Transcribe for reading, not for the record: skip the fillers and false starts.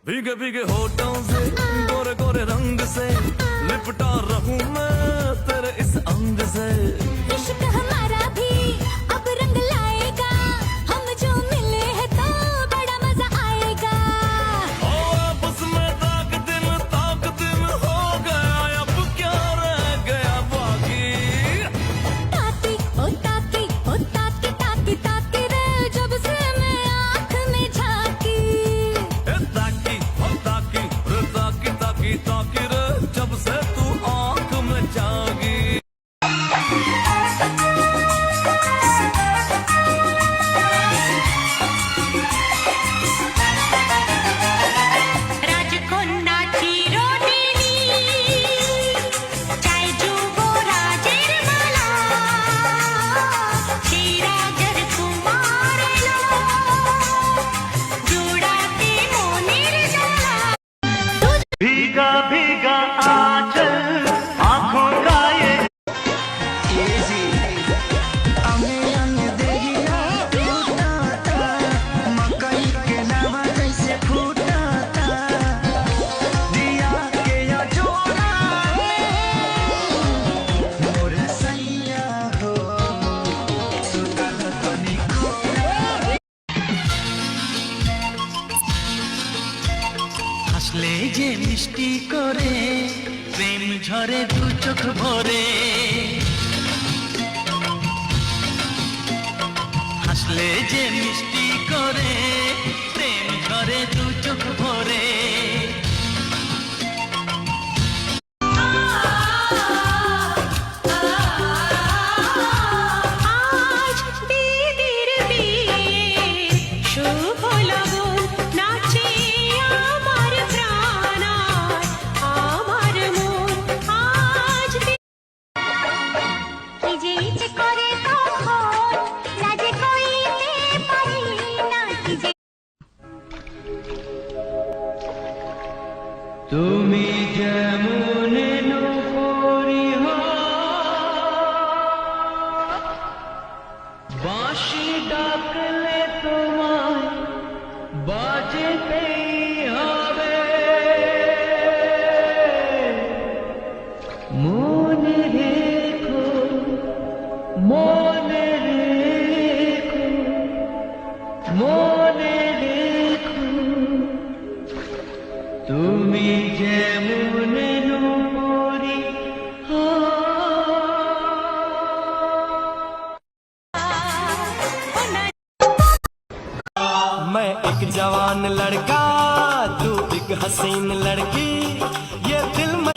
भीगे भीगे होठों से गोरे गोरे रंग से लिपटा रहूं मैं तेरे इस अंग से। इश्क हमारा भी अब रंग लाएगा, हम जो मिले हैं तो बड़ा मजा आएगा। ओ आपस में ताक दिन हो गया, अब क्या रह गया बाकी। ताकी ओ ताकी ओ ताकी ताकी ताकी रे, जब से मैं आँख में झांकी। ताकी हो ताकी रे, ताकी ताकी ताकी रे, जब से तू आँख में जागी। রাজকন্যাটি রটিনি চাই যুবরাজের মালা, সেই রাজার কুমার এলো জোড়াতে মনের জ্বালা। भीगा भीगा आंचल आंखों का ये হাসলে যে মিষ্টি করে প্রেম ঝরে দু চোখ ভরে। হাসলে যে মিষ্টি করে প্রেম ঝরে দু চোখ ভরে। আজ দিদির বিয়ে শুভ লগন, নাচে আমার প্রাণ আর আমার মন। আজ কি যে ইচ্ছে করে তখন লাজে কইতে পারি না, কি যে তুমি যেমন নূপুরি হও, বাঁশি ডাকলে তোমায় বাজতেই হবে। মনে রেখো মনে রেখো মনে রেখো, তুমি যেমন নূপুরি হও। मैं एक जवान लड़का, तू एक हसीन लड़की, ये दिल में